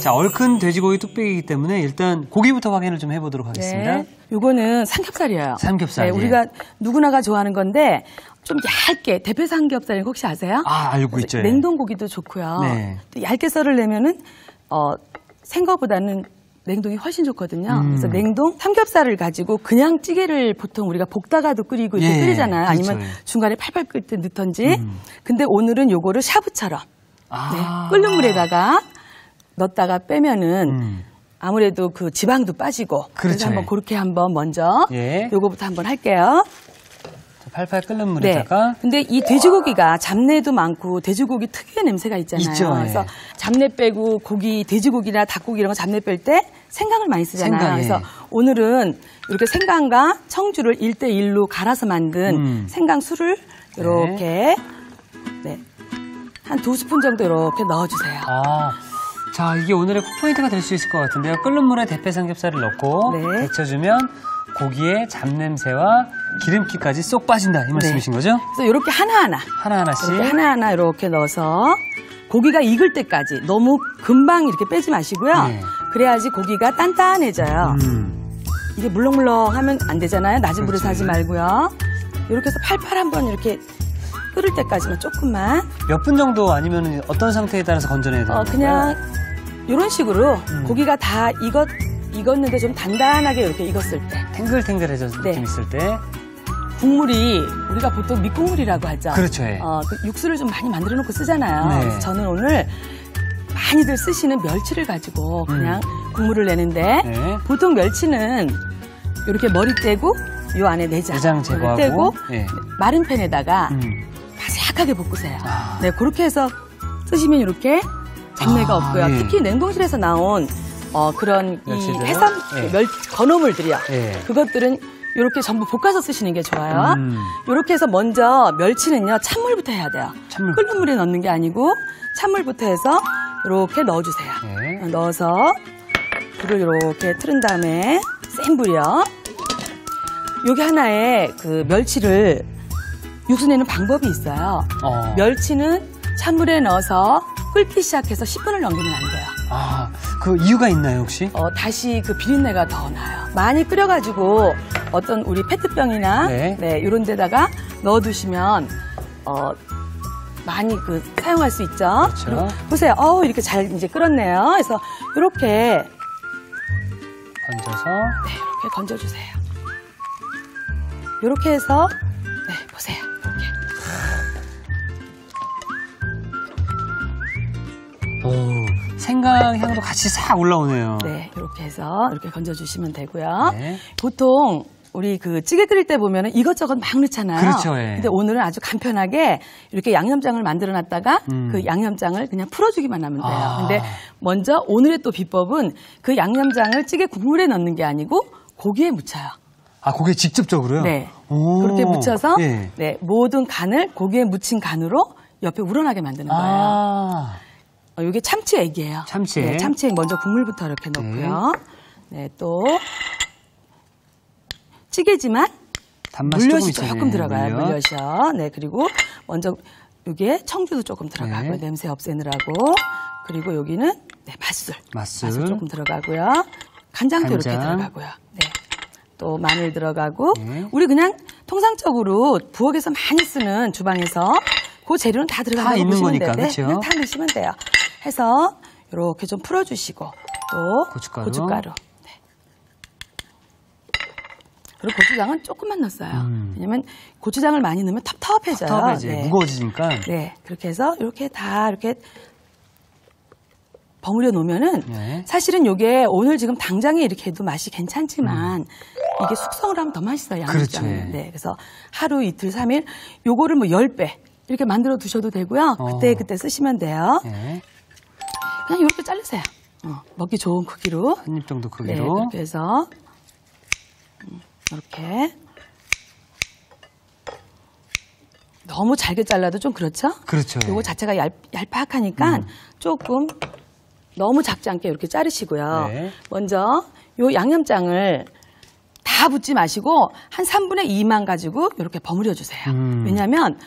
자, 얼큰 돼지고기 뚝배기이기 때문에 일단 고기부터 확인을 좀 해보도록 하겠습니다. 네. 요거는 삼겹살이에요. 삼겹살. 네, 우리가 누구나가 좋아하는 건데 좀 얇게 대패 삼겹살 혹시 아세요? 아, 알고 있죠. 냉동 고기도 좋고요. 네. 또 얇게 썰으려면은 생거보다는 냉동이 훨씬 좋거든요. 그래서 냉동 삼겹살을 가지고 그냥 찌개를 보통 우리가 볶다가도 끓이고 이렇게 예, 끓이잖아요. 그렇죠. 아니면 중간에 팔팔 끓일 때 넣던지. 근데 오늘은 요거를 샤브처럼 네, 끓는 물에다가 넣었다가 빼면은 아무래도 그 지방도 빠지고. 그렇죠. 그래서 한번 그렇게 한번 먼저 요거부터 한번 할게요. 팔팔 끓는 물에다가. 네. 근데 이 돼지고기가 잡내도 많고 돼지고기 특유의 냄새가 있잖아요. 있죠. 그래서 잡내 빼고 고기, 돼지고기나 닭고기 이런 거 잡내 뺄 때 생강을 많이 쓰잖아요. 생강, 예. 그래서 오늘은 이렇게 생강과 청주를 1대1로 갈아서 만든 생강술을 이렇게 네. 한 2스푼 정도 이렇게 넣어주세요. 아, 자, 이게 오늘의 쿡포인트가 될 수 있을 것 같은데요. 끓는 물에 대패 삼겹살을 넣고 네. 데쳐주면 고기의 잡냄새와 기름기까지 쏙 빠진다, 이 말씀이신 거죠? 그래서 이렇게 하나하나 하나하나씩. 이렇게 하나하나 이렇게 넣어서 고기가 익을 때까지 너무 금방 이렇게 빼지 마시고요. 네. 그래야지 고기가 단단해져요. 이게 물렁물렁하면 안 되잖아요. 낮은 불에서 하지 말고요. 이렇게 해서 팔팔 한번 이렇게 끓을 때까지만 조금만. 몇 분 정도 아니면 어떤 상태에 따라서 건져내야 되는 건가요? 그냥 이런 식으로 고기가 다 익었는데 좀 단단하게 이렇게 익었을 때. 탱글탱글해져서 네. 느낌 있을 때. 국물이 우리가 보통 밑국물이라고 하죠. 그렇죠. 예. 그 육수를 좀 많이 만들어 놓고 쓰잖아요. 네. 그래서 저는 오늘 많이들 쓰시는 멸치를 가지고 그냥 국물을 내는데 네. 보통 멸치는 이렇게 머리 떼고 요 안에 내장 제거하고 떼고 예. 마른 팬에다가 바삭하게 볶으세요. 아. 네, 그렇게 해서 쓰시면 이렇게 잡내가 없고요. 예. 특히 냉동실에서 나온 그런 이 멸치들? 해삼 예. 건어물들이요. 예. 그것들은 이렇게 전부 볶아서 쓰시는 게 좋아요. 이렇게 해서 먼저 멸치는요 찬물부터 해야 돼요. 찬물부터. 끓는 물에 넣는 게 아니고 찬물부터 해서 이렇게 넣어주세요. 예. 넣어서 불을 이렇게 틀은 다음에 센 불이요. 여기 하나에 그 멸치를 육수 내는 방법이 있어요. 멸치는 찬물에 넣어서 끓기 시작해서 10분을 넘기면 안 돼요. 아, 그 이유가 있나요, 혹시? 다시 그 비린내가 더 나요. 많이 끓여가지고 어떤 우리 페트병이나 네. 이런 데다가 넣어두시면 많이 그 사용할 수 있죠. 그렇죠. 보세요. 이렇게 잘 이제 끓었네요. 그래서 이렇게 건져서. 네, 이렇게 건져주세요. 이렇게 해서 네, 보세요. 이렇게. 오, 생강 향도 같이 싹 올라오네요. 네, 이렇게 해서 이렇게 건져주시면 되고요. 네. 보통 우리 그 찌개 끓일 때 보면은 이것저것 막 넣잖아요. 그렇죠, 예. 근데 오늘은 아주 간편하게 이렇게 양념장을 만들어 놨다가 그 양념장을 그냥 풀어주기만 하면 돼요. 근데 먼저 오늘의 또 비법은 그 양념장을 찌개 국물에 넣는 게 아니고 고기에 묻혀요. 아, 고기에 직접적으로요? 네. 오. 그렇게 묻혀서 예. 네, 모든 간을 고기에 묻힌 간으로 옆에 우러나게 만드는 거예요. 아. 이게 참치액이에요. 참치액. 네, 참치액 먼저 국물부터 이렇게 넣고요. 네, 또 찌개지만 단맛이 물엿이 조금 조금 있잖아요. 들어가요. 물엿. 물엿이요. 네, 그리고 먼저 여기에 청주도 조금 들어가고요. 네. 냄새 없애느라고. 그리고 여기는 네, 맛술 조금 들어가고요. 간장도 이렇게 간장. 들어가고요. 네. 또 마늘 들어가고 네. 우리 그냥 통상적으로 부엌에서 많이 쓰는 주방에서 그 재료는 다 들어간다고 있는 보시면 거니까, 돼요. 그렇죠? 네, 다 넣으시면 돼요. 해서 이렇게 좀 풀어주시고 또 고춧가루. 네. 그리고 고추장은 조금만 넣었어요. 왜냐면 고추장을 많이 넣으면 텁텁해져요. 텁텁해지 네. 무거워지니까. 네, 그렇게 해서 이렇게 다 이렇게 버무려 놓으면은 네. 사실은 이게 오늘 지금 당장에 이렇게 해도 맛이 괜찮지만 이게 숙성을 하면 더 맛있어요. 양념장은. 그렇죠. 네, 그래서 하루, 이틀, 3일 요거를 뭐 10배 이렇게 만들어 두셔도 되고요. 그때 쓰시면 돼요. 네. 그냥 이렇게 자르세요. 먹기 좋은 크기로. 한 입 정도 네, 크기로. 그렇게 해서 이렇게 너무 잘게 잘라도 좀 그렇죠? 그렇죠. 요거 자체가 얄팍하니까 조금 너무 작지 않게 이렇게 자르시고요. 네. 먼저 요 양념장을 다 붓지 마시고 한 3분의 2만 가지고 이렇게 버무려 주세요. 왜냐하면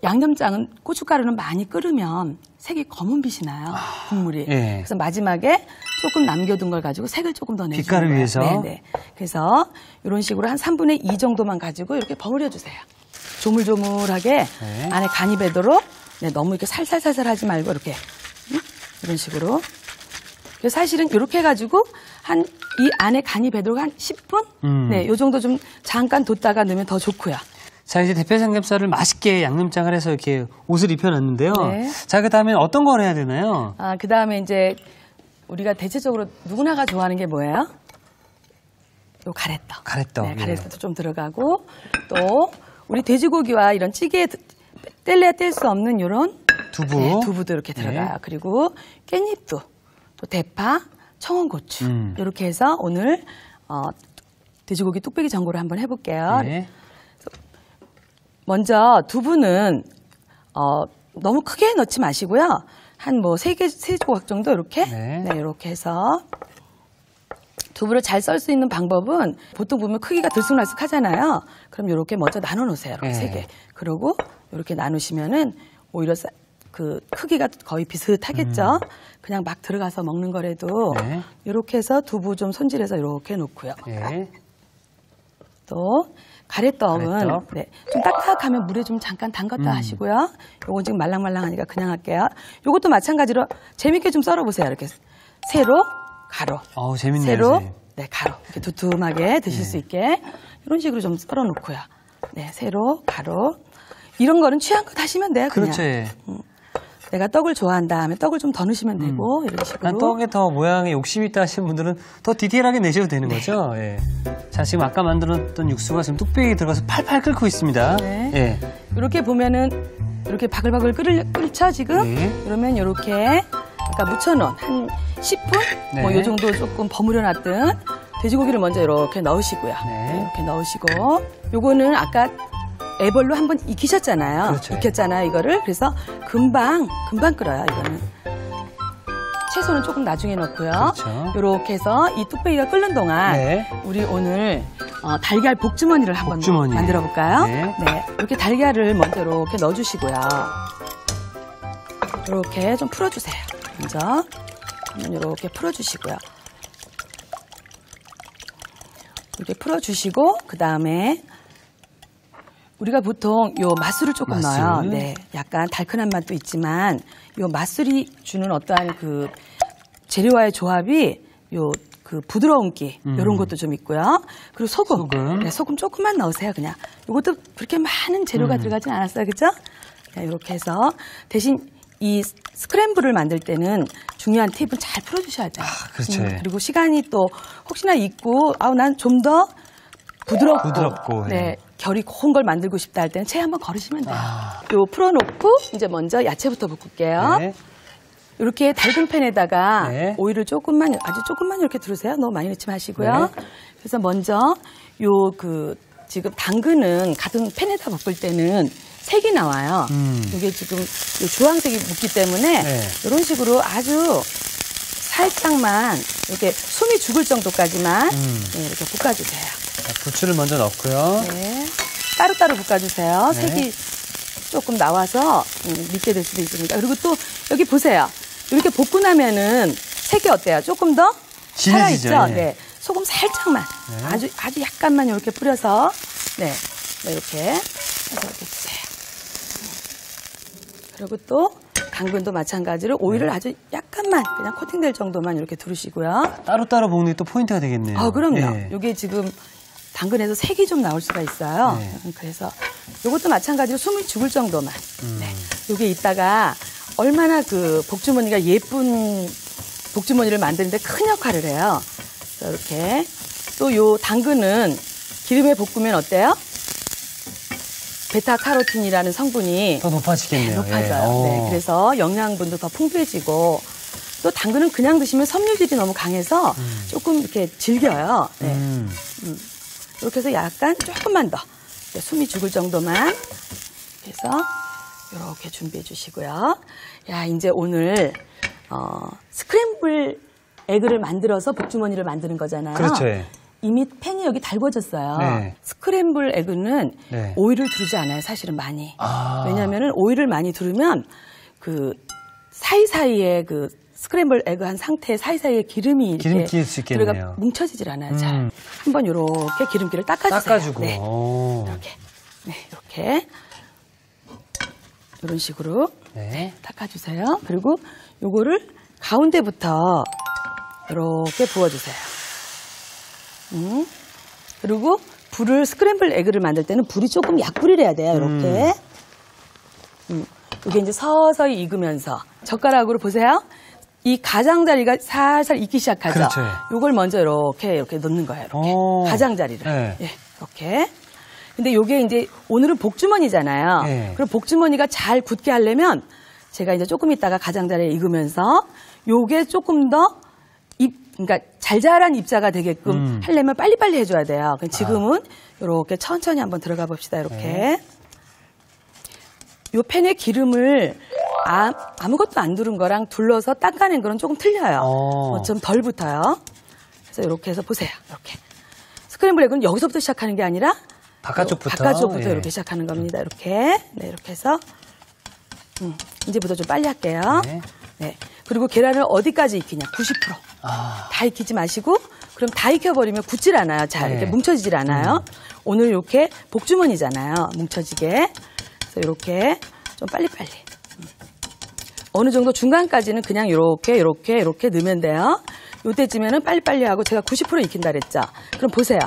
양념장은 고춧가루는 많이 끓으면 색이 검은빛이 나요. 국물이. 예. 그래서 마지막에 조금 남겨둔 걸 가지고 색을 조금 더 내주는 빛깔을 거예요. 위해서? 네네. 그래서 이런 식으로 한 3분의 2 정도만 가지고 이렇게 버무려 주세요. 조물조물하게 네. 안에 간이 배도록 너무 이렇게 살살살살 하지 말고 이렇게 이런 식으로. 그래서 사실은 이렇게 해가지고 한 이 안에 간이 배도록 한 10분? 네, 요 정도 좀 잠깐 뒀다가 넣으면 더 좋고요. 자, 이제 대패 삼겹살을 맛있게 양념장을 해서 이렇게 옷을 입혀놨는데요. 네. 자, 그 다음에 어떤 걸 해야 되나요? 그 다음에 이제 우리가 대체적으로 누구나가 좋아하는 게 뭐예요? 요 가래떡. 가래떡. 네, 가래떡도 좀 들어가고 또 우리 돼지고기와 이런 찌개에 뗄래야 뗄 수 없는 이런 두부. 네, 두부도 이렇게 들어가요. 네. 그리고 깻잎도 또 대파, 청원고추 이렇게 해서 오늘 돼지고기 뚝배기 전골을 한번 해볼게요. 네. 먼저 두부는 너무 크게 넣지 마시고요. 한 뭐 세 조각 정도 이렇게 네. 이렇게 해서 두부를 잘 썰 수 있는 방법은 보통 보면 크기가 들쑥날쑥 하잖아요. 그럼 이렇게 먼저 나눠 놓으세요. 이렇게 네. 3개. 그리고 이렇게 나누시면은 오히려 그 크기가 거의 비슷하겠죠. 그냥 막 들어가서 먹는 거라도 네. 이렇게 해서 두부 좀 손질해서 이렇게 놓고요. 네. 또 가래떡은 가래떡. 네, 좀 딱딱하면 물에 좀 잠깐 담갔다 하시고요. 요건 지금 말랑말랑하니까 그냥 할게요. 요것도 마찬가지로 재밌게 좀 썰어보세요. 이렇게 세로, 가로. 어우, 재밌네요. 세로, 선생님. 네, 가로. 이렇게 두툼하게 드실 수 있게 이런 식으로 좀 썰어놓고요. 네, 세로, 가로. 이런 거는 취향껏 하시면 돼요. 그냥. 그렇죠. 예. 내가 떡을 좋아한다 하면 떡을 좀 더 넣으시면 되고 이런 식으로. 난 떡에 더 모양에 욕심이 있다 하시는 분들은 더 디테일하게 내셔도 되는 거죠. 예. 자, 지금 아까 만들었던 육수가 지금 뚝배기에 들어가서 팔팔 끓고 있습니다. 네. 예. 이렇게 보면은 이렇게 바글바글 끓죠 지금. 네. 그러면 이렇게 아까 묻혀놓은 한 10분 네. 뭐 요 정도 조금 버무려놨던 돼지고기를 먼저 이렇게 넣으시고요. 네. 이렇게 넣으시고 요거는 아까 애벌로 한번 익히셨잖아요. 그렇죠. 익혔잖아요 이거를. 그래서 금방 끓어요 이거는. 채소는 조금 나중에 넣고요. 그렇죠. 이렇게 해서 이 뚝배기가 끓는 동안 네. 우리 오늘 달걀 복주머니를 한번 복주머니. 만들어 볼까요? 네. 이렇게 달걀을 먼저 이렇게 넣어주시고요. 이렇게 좀 풀어주세요. 먼저 이렇게 풀어주시고요. 이렇게 풀어주시고 그 다음에 우리가 보통 요 맛술을 조금 맛술. 넣어요. 네, 약간 달큰한 맛도 있지만 요 맛술이 주는 어떠한 그 재료와의 조합이 요 그 부드러운 끼 이런 것도 좀 있고요. 그리고 소금. 네, 소금 조금만 넣으세요. 그냥 이것도 그렇게 많은 재료가 들어가진 않았어요, 그죠? 네, 이렇게 해서 대신 이 스크램블을 만들 때는 중요한 팁은 잘 풀어주셔야 돼요. 그렇죠. 그리고 시간이 또 혹시나 있고 난 좀 더 부드럽고 네. 결이 고운 걸 만들고 싶다 할 때는 채 한번 걸으시면 돼요. 요 풀어놓고 이제 먼저 야채부터 볶을게요. 네. 이렇게 달군 팬에다가 네. 오일을 조금만 아주 조금만 이렇게 두르세요. 너무 많이 넣지 마시고요. 네. 그래서 먼저 지금 당근은 같은 팬에다 볶을 때는 색이 나와요. 이게 지금 요 주황색이 묻기 때문에 네. 이런 식으로 아주 살짝만 이렇게 숨이 죽을 정도까지만 네, 이렇게 볶아주세요. 자, 부추를 먼저 넣고요. 네. 따로따로 볶아주세요. 네. 색이 조금 나와서 밉게 될 수도 있으니까. 그리고 또 여기 보세요. 이렇게 볶고 나면은 색이 어때요? 조금 더 진해지죠. 살아있죠? 예. 네. 소금 살짝만 아주 약간만 이렇게 뿌려서 네 이렇게 해서 이렇게 주세요. 그리고 또 당근도 마찬가지로 오일을 아주 약간만 그냥 코팅될 정도만 이렇게 두르시고요. 따로따로 볶는 게 또 포인트가 되겠네요. 그럼요. 예. 이게 지금 당근에서 색이 좀 나올 수가 있어요. 네. 그래서 이것도 마찬가지로 숨이 죽을 정도만. 네. 이게 이따가 얼마나 그 복주머니가 예쁜 복주머니를 만드는데 큰 역할을 해요. 그래서 이렇게 또 요 당근은 기름에 볶으면 어때요? 베타카로틴이라는 성분이 더 높아지겠네요. 높아져요. 예. 네, 그래서 영양분도 더 풍부해지고 또 당근은 그냥 드시면 섬유질이 너무 강해서 조금 이렇게 질겨요. 네. 이렇게 해서 약간 조금만 더 숨이 죽을 정도만 해서 이렇게 준비해 주시고요. 야, 이제 오늘 스크램블 에그를 만들어서 복주머니를 만드는 거잖아요. 그렇죠. 예. 이미 팬이 여기 달궈졌어요. 네. 스크램블 에그는 네. 오일을 두르지 않아요, 사실은 많이. 왜냐하면 오일을 많이 두르면 그 사이사이에 그 스크램블 에그 한 상태에 사이사이에 기름이 이렇게 끼일 수 있겠네요. 들어가 뭉쳐지질 않아요, 잘. 한번 이렇게 기름기를 닦아주세요. 닦아주고. 네. 이렇게. 네, 이렇게. 이런 식으로 네. 닦아주세요. 그리고 요거를 가운데부터 이렇게 부어주세요. 그리고 불을 스크램블 에그를 만들 때는 불이 조금 약불이 돼야 돼요. 이렇게. 이게 이제 서서히 익으면서 젓가락으로 보세요. 이 가장자리가 살살 익기 시작하죠. 그렇죠. 요걸 먼저 이렇게 넣는 거예요. 이렇게. 가장자리를. 네. 예, 이렇게. 근데 요게 이제 오늘은 복주머니잖아요. 네. 그럼 복주머니가 잘 굳게 하려면 제가 이제 조금 있다가 가장자리에 익으면서 요게 조금 더 그러니까 잘잘한 입자가 되게끔 하려면 빨리빨리 해줘야 돼요. 지금은 이렇게 천천히 한번 들어가 봅시다. 이렇게. 네. 요 팬에 기름을 아무것도 안 두른 거랑 둘러서 닦아낸 거랑 조금 틀려요. 좀 덜 붙어요. 그래서 이렇게 해서 보세요. 이렇게. 스크램블 에그는 여기서부터 시작하는 게 아니라 바깥쪽부터 예. 이렇게 시작하는 겁니다. 이렇게. 네, 이렇게 해서. 이제부터 좀 빨리 할게요. 네. 네. 그리고 계란을 어디까지 익히냐? 90%. 다 익히지 마시고, 그럼 다 익혀버리면 굳질 않아요. 잘 네. 이렇게 뭉쳐지질 않아요. 오늘 이렇게 복주머니잖아요. 뭉쳐지게. 그래서 이렇게 좀 빨리빨리. 어느 정도 중간까지는 그냥 이렇게 넣으면 돼요. 요때쯤에는 빨리빨리 하고 제가 90% 익힌다 그랬죠. 그럼 보세요.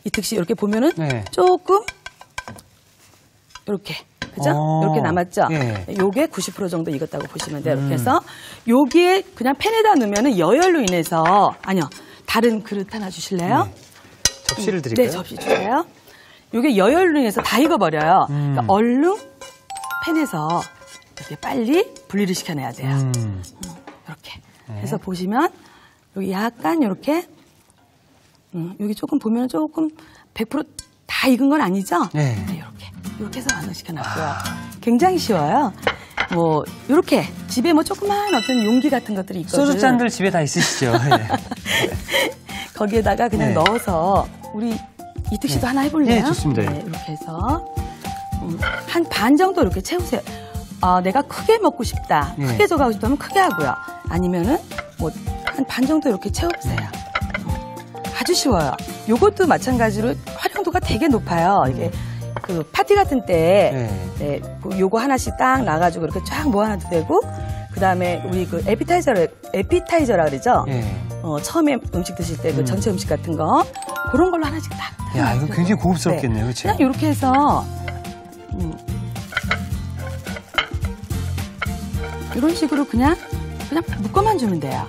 이 특시 이렇게 보면은 네. 조금 이렇게. 그죠? 이렇게 남았죠? 예. 요게 90% 정도 익었다고 보시면 돼요. 이렇게 해서 여기에 그냥 팬에다 넣으면은 여열로 인해서 다른 그릇 하나 주실래요? 네. 접시를 드릴까요? 네, 접시 주세요. 요게 여열로 인해서 다 익어버려요. 그러니까 얼른 팬에서 이렇게 빨리 분리를 시켜내야 돼요. 이렇게. 해서 보시면 여기 약간 이렇게 여기 조금 보면 조금 100% 다 익은 건 아니죠? 네. 이렇게 해서 완성시켜놨고요. 굉장히 쉬워요. 뭐 이렇게 집에 뭐 조그만 어떤 용기 같은 것들이 있거든요. 소주잔들 집에 다 있으시죠? 네. 거기에다가 그냥 네. 넣어서 우리 이특 씨도 하나 해볼래요? 네, 좋습니다. 네, 이렇게 해서 한 반 정도 이렇게 채우세요. 내가 크게 먹고 싶다, 크게 져가고 싶다면 크게 하고요. 아니면은 뭐 한 반 정도 이렇게 채워보세요. 아주 쉬워요. 요것도 마찬가지로 활용도가 되게 높아요. 이게 그 파티 같은 때 네, 요거 하나씩 딱 놔가지고 이렇게 쫙 모아놔도 되고, 그 다음에 우리 그 에피타이저라 그러죠. 처음에 음식 드실 때 그 전체 음식 같은 거 그런 걸로 하나씩 딱. 야, 이거 굉장히 고급스럽겠네요, 그렇죠? 그냥 이렇게 해서 이런 식으로 그냥 묶어만 주면 돼요.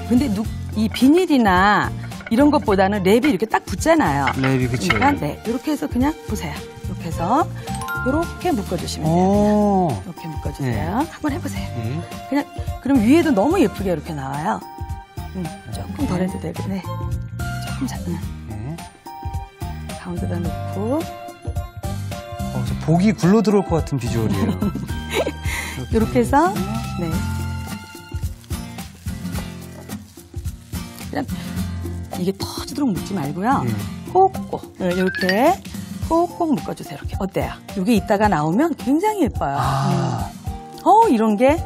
근데 이 비닐이나 이런 것보다는 랩이 이렇게 딱 붙잖아요. 랩이 그쵸. 그러니까 네, 이렇게 해서 그냥 보세요. 이렇게 해서 이렇게 묶어주시면 돼요. 이렇게 묶어주세요. 네. 한번 해보세요. 그냥 그럼 위에도 너무 예쁘게 이렇게 나와요. 조금 덜 해도 되고, 네. 조금 가운데다 놓고. 복이 굴러 들어올 것 같은 비주얼이에요. 이렇게 해서, 네. 그냥 이게 터지도록 묶지 말고요. 꼭꼭 이렇게 꼭꼭 묶어주세요. 이렇게 어때요? 이게 이따가 나오면 굉장히 예뻐요. 이런 게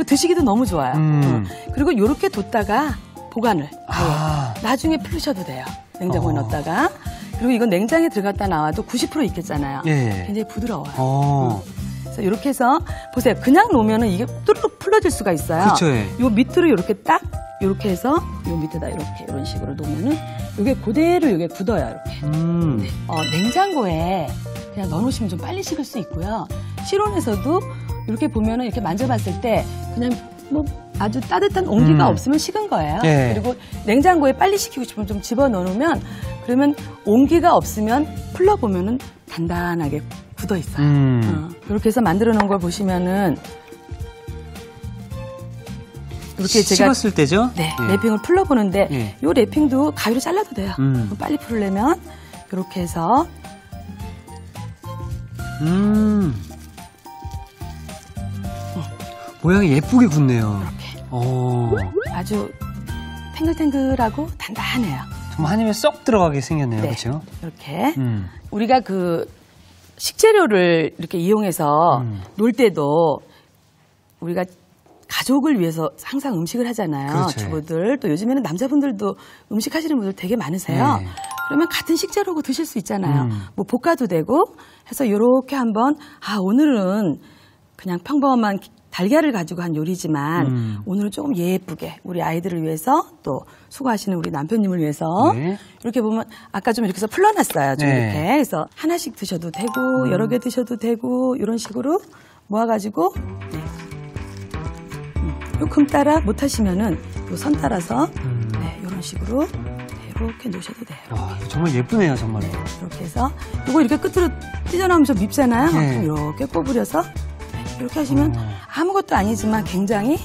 드시기도 너무 좋아요. 그리고 이렇게 뒀다가 보관을 나중에 풀으셔도 돼요. 냉장고에 넣었다가. 그리고 이건 냉장에 들어갔다 나와도 90% 익혔잖아요. 굉장히 부드러워요. 그래서 이렇게 해서 보세요. 그냥 놓으면은 이게 뚜루룩 풀러질 수가 있어요. 그쵸, 요 밑으로 이렇게 딱 이렇게 해서 요 밑에다 이렇게 이런 식으로 놓으면은 이게 그대로 이게 굳어요. 이렇게. 냉장고에 그냥 넣어놓으시면 좀 빨리 식을 수 있고요. 실온에서도 이렇게 보면은 이렇게 만져봤을 때 그냥 뭐 아주 따뜻한 온기가 없으면 식은 거예요. 그리고 냉장고에 빨리 식히고 싶으면 좀 집어넣으면 그러면 온기가 없으면 풀러보면은 단단하게 굳어 있어요. 이렇게 해서 만들어 놓은 걸 보시면은 이렇게 제가 식었을 때죠? 네, 랩핑을 풀러보는데 이 랩핑도 가위로 잘라도 돼요. 빨리 풀려면 이렇게 해서 모양이 예쁘게 굳네요. 이렇게 아주 탱글탱글하고 단단해요. 정말 한 입에 쏙 들어가게 생겼네요. 네. 그렇죠? 이렇게 우리가 그 식재료를 이렇게 이용해서 놀 때도 우리가 가족을 위해서 항상 음식을 하잖아요. 그렇죠. 주부들 또 요즘에는 남자분들도 음식 하시는 분들 되게 많으세요. 네. 그러면 같은 식재료고 드실 수 있잖아요. 뭐 볶아도 되고 해서 요렇게 한번 오늘은 그냥 평범한 달걀을 가지고 한 요리지만 오늘은 조금 예쁘게 우리 아이들을 위해서 또 수고하시는 우리 남편님을 위해서 네. 이렇게 보면 아까 좀 이렇게 해서 풀러놨어요. 좀 네. 이렇게 그래서 하나씩 드셔도 되고 여러 개 드셔도 되고 이런 식으로 모아가지고 네. 요 금 따라 못하시면은 요 선 따라서 네, 이런 식으로 네, 이렇게 놓으셔도 돼요. 와, 정말 예쁘네요, 정말로. 네, 이렇게 해서 요거 이렇게 끝으로 찢어나오면 좀 밉잖아요. 네. 이렇게 꼬부려서 네, 이렇게 하시면 아무것도 아니지만 굉장히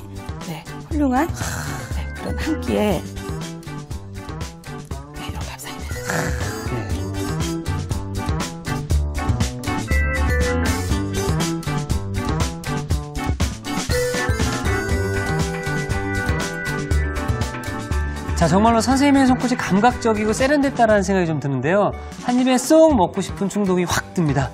네, 훌륭한 네, 그런 한 끼에 네, 이런 밥상이 됩니다. 자, 정말로 선생님의 손끝이 감각적이고 세련됐다라는 생각이 좀 드는데요. 한 입에 쏙 먹고 싶은 충동이 확 듭니다.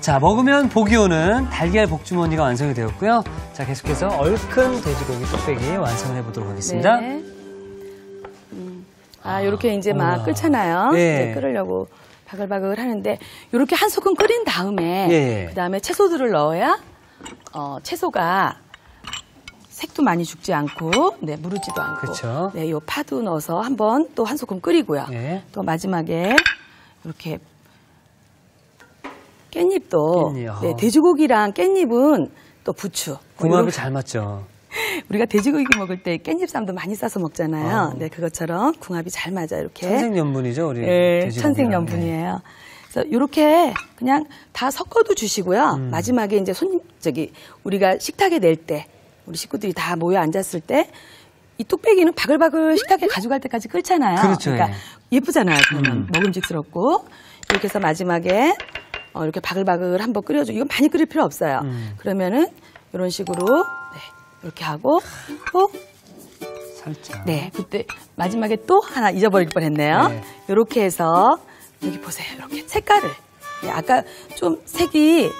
자, 먹으면 복이 오는 달걀 복주머니가 완성이 되었고요. 자, 계속해서 얼큰 돼지고기 뚝배기 완성을 해보도록 하겠습니다. 네. 요렇게 이제 막 끓잖아요. 네. 이제 끓으려고 바글바글 하는데 요렇게 한 소끔 끓인 다음에 예. 그다음에 채소들을 넣어야 채소가 색도 많이 죽지 않고, 네, 무르지도 않고. 그쵸. 네, 요 파도 넣어서 한번 또 한 소끔 끓이고요. 예. 또 마지막에 이렇게 깻잎도, 깻잎, 네, 돼지고기랑 깻잎은 또 부추. 궁합이 잘 맞죠. 우리가 돼지고기 먹을 때 깻잎쌈도 많이 싸서 먹잖아요. 네, 그것처럼 궁합이 잘 맞아요. 이렇게. 천생연분이죠, 우리. 네, 돼지고기가. 천생연분이에요. 그래서 이렇게 그냥 다 섞어도 주시고요. 마지막에 이제 우리가 식탁에 낼 때, 우리 식구들이 다 모여 앉았을 때, 이 뚝배기는 바글바글 식탁에 가져갈 때까지 끓잖아요. 그렇죠. 그러니까 예쁘잖아요. 그러면 먹음직스럽고. 이렇게 해서 마지막에 이렇게 바글바글 한번 끓여주고, 이건 많이 끓일 필요 없어요. 그러면은 이런 식으로, 네, 이렇게 하고, 또, 살짝. 네, 그때 마지막에 또 하나 잊어버릴 뻔 했네요. 네. 이렇게 해서, 여기 보세요. 이렇게 색깔을. 네, 아까 좀 색이,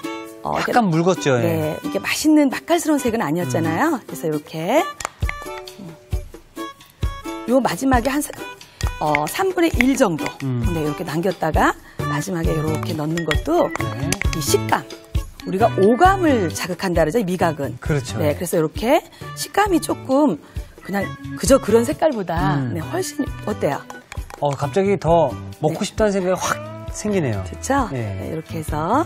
약간 묽었죠. 예. 네, 이게 맛있는 맛깔스러운 색은 아니었잖아요. 그래서 이렇게 요 마지막에 한 3분의 1 정도 네, 이렇게 남겼다가 마지막에 이렇게 넣는 것도 네. 이 식감, 우리가 오감을 자극한다 그러죠, 이 미각은. 그렇죠. 네, 그래서 이렇게 식감이 조금 그냥 그저 그런 색깔보다 네, 훨씬 어때요? 갑자기 더 먹고 싶다는 생각이 확 생기네요. 좋죠? 네. 네, 이렇게 해서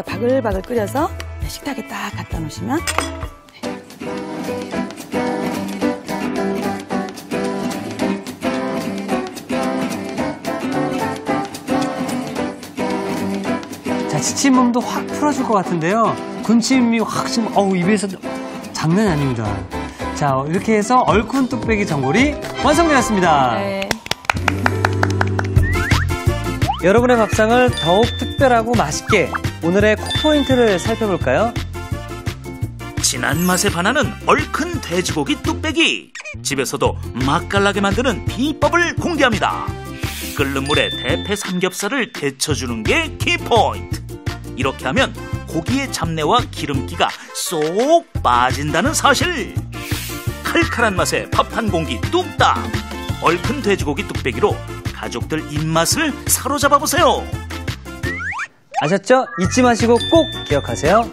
바글바글 끓여서 식탁에 딱 갖다 놓으시면 자, 지친 몸도 확 풀어줄 것 같은데요. 군침이 확 지금 입에서 장난이 아닙니다. 자, 이렇게 해서 얼큰 뚝배기 전골이 완성되었습니다. 네. 여러분의 밥상을 더욱 특별하고 맛있게 오늘의 콕포인트를 살펴볼까요? 진한 맛에 반하는 얼큰 돼지고기 뚝배기. 집에서도 맛깔나게 만드는 비법을 공개합니다. 끓는 물에 대패 삼겹살을 데쳐주는 게 키포인트. 이렇게 하면 고기의 잡내와 기름기가 쏙 빠진다는 사실. 칼칼한 맛에 밥 한 공기 뚝딱. 얼큰 돼지고기 뚝배기로 가족들 입맛을 사로잡아 보세요. 아셨죠? 잊지 마시고 꼭 기억하세요.